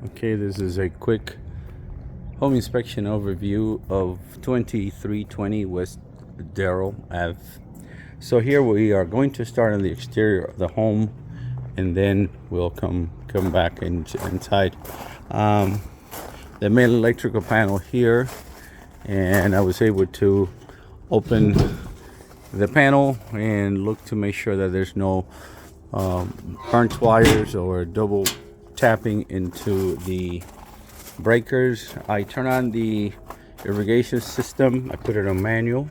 Okay, this is a quick home inspection overview of 2320 West Darrel Ave. So here we are going to start on the exterior of the home, and then we'll come back inside. The main electrical panel here, and I was able to open the panel and look to make sure that there's no burnt wires or double tapping into the breakers. I turn on the irrigation system. I put it on manual.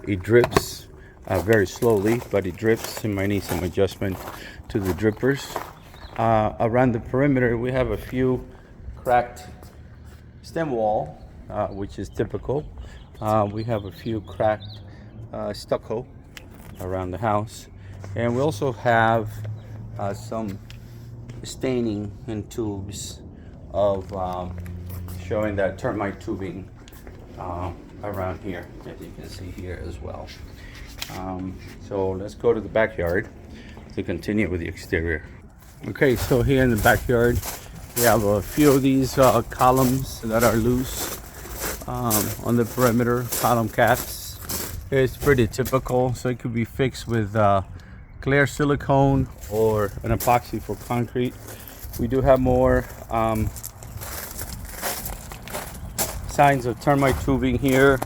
It drips very slowly, but it drips, and might need some adjustment to the drippers. Around the perimeter, we have a few cracked stem wall, which is typical. We have a few cracked stucco around the house, and we also have some staining in tubes of showing that termite tubing around here, as you can see here as well. So let's go to the backyard to continue with the exterior. Okay, so here in the backyard we have a few of these columns that are loose on the perimeter, column caps. It's pretty typical, so it could be fixed with clear silicone or an epoxy for concrete. We do have more signs of termite tubing here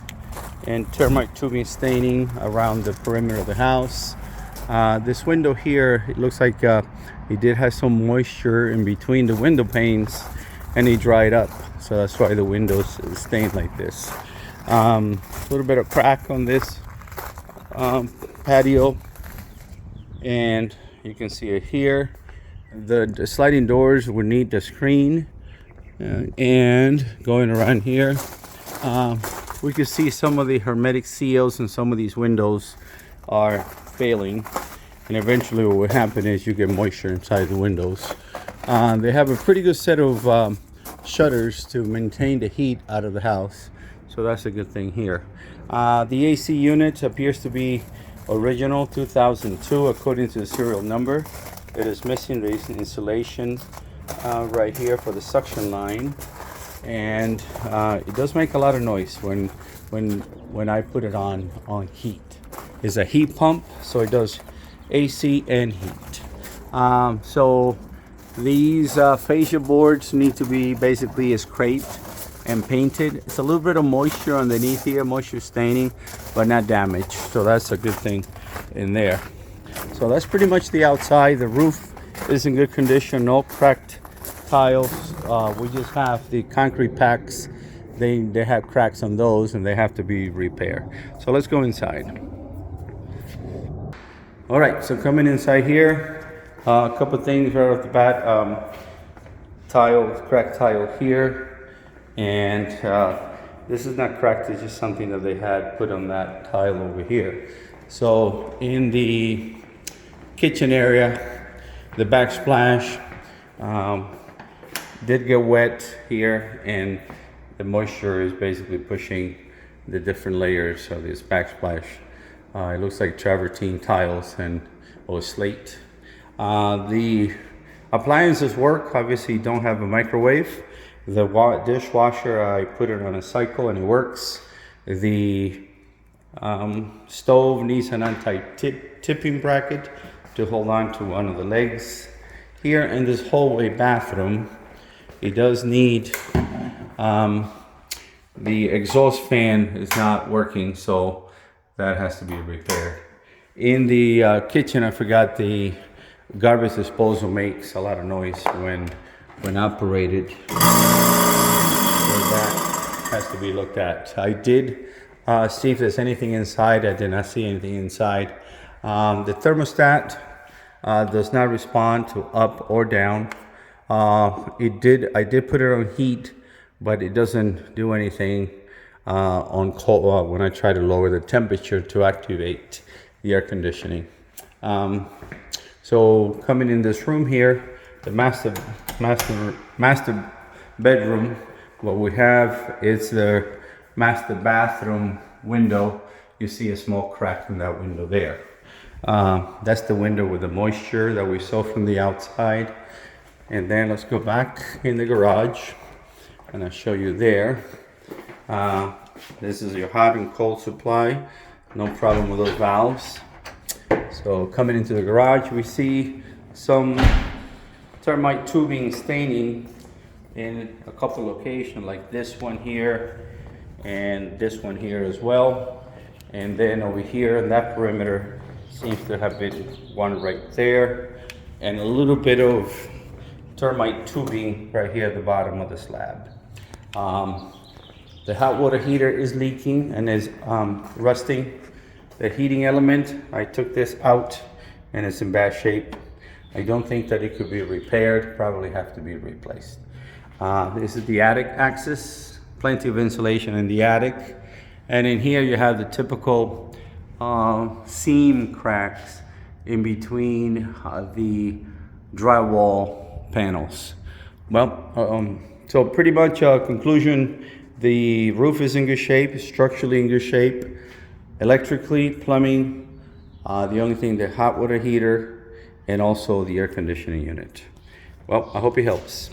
and termite tubing staining around the perimeter of the house. This window here, it looks like it did have some moisture in between the window panes, and it dried up, so that's why the windows stained like this. A little bit of crack on this patio, and you can see it here. The sliding doors would need the screen, and going around here we can see some of the hermetic seals and some of these windows are failing, and eventually what will happen is you get moisture inside the windows. They have a pretty good set of shutters to maintain the heat out of the house, so that's a good thing here. The AC unit appears to be original 2002 according to the serial number. It is missing the insulation right here for the suction line, and it does make a lot of noise when I put it on heat. It's a heat pump, so it does AC and heat. So these fascia boards need to be basically scraped and painted. It's a little bit of moisture underneath here, moisture staining, but not damage, so that's a good thing in there. So that's pretty much the outside. The roof is in good condition, no cracked tiles. We just have the concrete packs. They have cracks on those, and they have to be repaired. So let's go inside. All right, so coming inside here, a couple things right off the bat. Cracked tile here, and this is not cracked, it's just something that they had put on that tile over here. So in the kitchen area, the backsplash did get wet here, and the moisture is basically pushing the different layers of this backsplash. It looks like travertine tiles or slate. The appliances work. Obviously, you don't have a microwave. The dishwasher, I put it on a cycle and it works. The stove needs an anti-tipping bracket to hold on to one of the legs. Here in this hallway bathroom, it does need the exhaust fan is not working, so that has to be repaired. In the kitchen, I forgot the garbage disposal makes a lot of noise when operated, so that has to be looked at. I did see if there's anything inside. I did not see anything inside. The thermostat does not respond to up or down. I did put it on heat, but it doesn't do anything on cold when I try to lower the temperature to activate the air conditioning. So coming in this room here, the master bedroom, what we have is the master bathroom window. You see a small crack in that window there. That's the window with the moisture that we saw from the outside. And then let's go back in the garage and I'll show you there. This is your hot and cold supply. No problem with those valves. So coming into the garage, we see some termite tubing staining in a couple locations, like this one here and this one here as well. And then over here in that perimeter seems to have been one right there, and a little bit of termite tubing right here at the bottom of the slab. The hot water heater is leaking and is rusting. The heating element, I took this out and it's in bad shape. I don't think that it could be repaired, probably have to be replaced. This is the attic access, plenty of insulation in the attic. And in here you have the typical seam cracks in between the drywall panels. Well, so pretty much conclusion, the roof is in good shape, structurally in good shape. Electrically, plumbing, the only thing, the hot water heater and also the air conditioning unit. Well, I hope it helps.